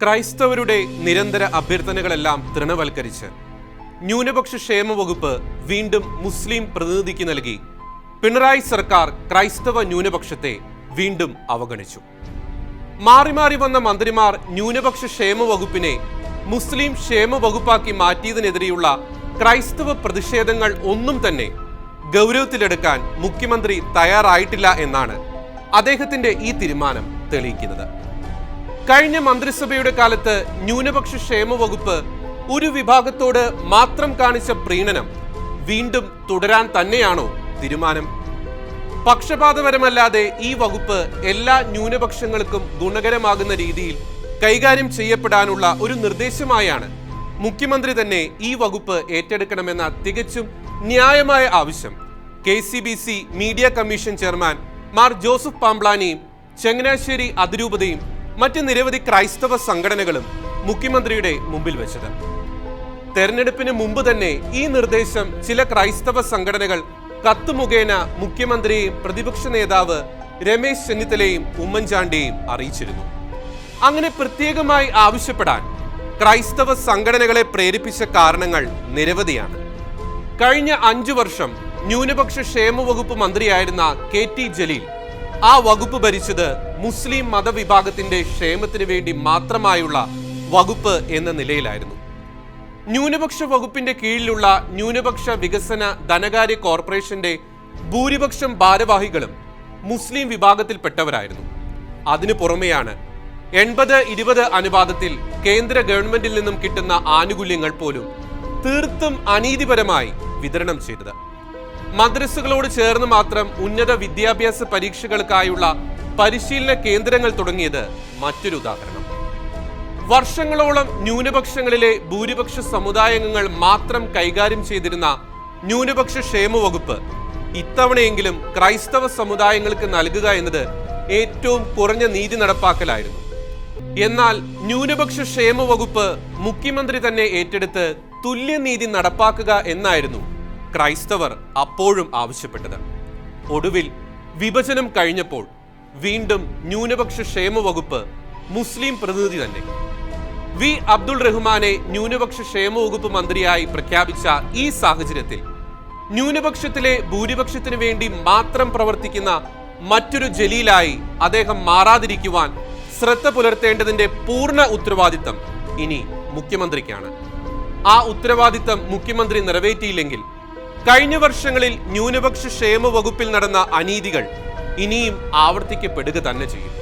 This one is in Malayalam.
ക്രൈസ്തവരുടെ നിരന്തര അഭ്യർത്ഥനകളെല്ലാം തൃണവൽക്കരിച്ച് ന്യൂനപക്ഷ ക്ഷേമ വകുപ്പ് വീണ്ടും മുസ്ലിം പ്രതിനിധിക്ക് നൽകി പിണറായി സർക്കാർ ക്രൈസ്തവ ന്യൂനപക്ഷത്തെ വീണ്ടും അവഗണിച്ചു. മാറി മാറി വന്ന മന്ത്രിമാർ ന്യൂനപക്ഷ ക്ഷേമ വകുപ്പിനെ മുസ്ലിം ക്ഷേമ വകുപ്പാക്കി മാറ്റിയതിനെതിരെയുള്ള ക്രൈസ്തവ പ്രതിഷേധങ്ങൾ ഒന്നും തന്നെ ഗൗരവത്തിലെടുക്കാൻ മുഖ്യമന്ത്രി തയ്യാറായിട്ടില്ല എന്നാണ് അദ്ദേഹത്തിന്റെ ഈ തീരുമാനം തെളിയിക്കുന്നത്. കഴിഞ്ഞ മന്ത്രിസഭയുടെ കാലത്ത് ന്യൂനപക്ഷ ക്ഷേമ വകുപ്പ് ഒരു വിഭാഗത്തോട് മാത്രം കാണിച്ച പ്രീണനം വീണ്ടും തുടരാൻ തന്നെയാണോ തീരുമാനം? പക്ഷപാതപരമല്ലാതെ ഈ വകുപ്പ് എല്ലാ ന്യൂനപക്ഷങ്ങൾക്കും ഗുണകരമാകുന്ന രീതിയിൽ കൈകാര്യം ചെയ്യപ്പെടാനുള്ള ഒരു നിർദ്ദേശമായാണ് മുഖ്യമന്ത്രി തന്നെ ഈ വകുപ്പ് ഏറ്റെടുക്കണമെന്ന തികച്ചും ന്യായമായ ആവശ്യം KCBC media commission chairman Mar Joseph പാംബ്ലാനിയും ചങ്ങനാശ്ശേരി അതിരൂപതയും മറ്റ് നിരവധി ക്രൈസ്തവ സംഘടനകളും മുഖ്യമന്ത്രിയുടെ മുമ്പിൽ വെച്ചത്. തെരഞ്ഞെടുപ്പിന് മുമ്പ് തന്നെ ഈ നിർദ്ദേശം ചില ക്രൈസ്തവ സംഘടനകൾ കത്ത് മുഖേന മുഖ്യമന്ത്രിയെയും പ്രതിപക്ഷ നേതാവ് രമേശ് ചെന്നിത്തലയും ഉമ്മൻചാണ്ടിയെയും അറിയിച്ചിരുന്നു. അങ്ങനെ പ്രത്യേകമായി ആവശ്യപ്പെടാൻ ക്രൈസ്തവ സംഘടനകളെ പ്രേരിപ്പിച്ച കാരണങ്ങൾ നിരവധിയാണ്. കഴിഞ്ഞ 5 വർഷം ന്യൂനപക്ഷ ക്ഷേമ വകുപ്പ് മന്ത്രിയായിരുന്ന KT ജലീൽ ആ വകുപ്പ് ഭരിച്ചത് മുസ്ലിം മതവിഭാഗത്തിന്റെ ക്ഷേമത്തിന് വേണ്ടി മാത്രമായുള്ള വകുപ്പ് എന്ന നിലയിലായിരുന്നു. ന്യൂനപക്ഷ വകുപ്പിന്റെ കീഴിലുള്ള ന്യൂനപക്ഷ വികസന ധനകാര്യ കോർപ്പറേഷന്റെ ഭൂരിപക്ഷം ഭാരവാഹികളും മുസ്ലിം വിഭാഗത്തിൽപ്പെട്ടവരായിരുന്നു. അതിനു പുറമെയാണ് 80-20 അനുപാതത്തിൽ കേന്ദ്ര ഗവൺമെന്റിൽ നിന്നും കിട്ടുന്ന ആനുകൂല്യങ്ങൾ പോലും തീർത്തും അനീതിപരമായി വിതരണം ചെയ്തത്. മദ്രസകളോട് ചേർന്ന് മാത്രം ഉന്നത വിദ്യാഭ്യാസ പരീക്ഷകൾക്കായുള്ള പരിശീലന കേന്ദ്രങ്ങൾ തുടങ്ങിയത് മറ്റൊരു ഉദാഹരണം. വർഷങ്ങളോളം ന്യൂനപക്ഷങ്ങളിലെ ഭൂരിപക്ഷ സമുദായാംഗങ്ങൾ മാത്രം കൈകാര്യം ചെയ്തിരുന്ന ന്യൂനപക്ഷ ക്ഷേമ വകുപ്പ് ഇത്തവണയെങ്കിലും ക്രൈസ്തവ സമുദായങ്ങൾക്ക് നൽകുക എന്നത് ഏറ്റവും കുറഞ്ഞ നീതി നടപ്പാക്കലായിരുന്നു. എന്നാൽ ന്യൂനപക്ഷ ക്ഷേമ വകുപ്പ് മുഖ്യമന്ത്രി തന്നെ ഏറ്റെടുത്ത് തുല്യനീതി നടപ്പാക്കുക എന്നായിരുന്നു ക്രൈസ്തവർ അപ്പോഴും ആവശ്യപ്പെട്ടത്. ഒടുവിൽ വിഭജനം കഴിഞ്ഞപ്പോൾ വീണ്ടും ന്യൂനപക്ഷ ക്ഷേമ വകുപ്പ് മുസ്ലിം പ്രതിനിധി തന്നെ. V. അബ്ദുൾ റഹ്മാനെ ന്യൂനപക്ഷ ക്ഷേമ വകുപ്പ് മന്ത്രിയായി പ്രഖ്യാപിച്ച ഈ സാഹചര്യത്തിൽ ന്യൂനപക്ഷത്തിലെ ഭൂരിപക്ഷത്തിനു വേണ്ടി മാത്രം പ്രവർത്തിക്കുന്ന മറ്റൊരു ജലീലായി അദ്ദേഹം മാറാതിരിക്കുവാൻ ശ്രദ്ധ പുലർത്തേണ്ടതിന്റെ പൂർണ്ണ ഉത്തരവാദിത്തം ഇനി മുഖ്യമന്ത്രിക്കാണ്. ആ ഉത്തരവാദിത്തം മുഖ്യമന്ത്രി നിറവേറ്റിയില്ലെങ്കിൽ കഴിഞ്ഞ വർഷങ്ങളിൽ ന്യൂനപക്ഷ ക്ഷേമ വകുപ്പിൽ നടന്ന അനീതികൾ ഇനിയും ആവർത്തിക്കപ്പെടുക തന്നെ ചെയ്യും.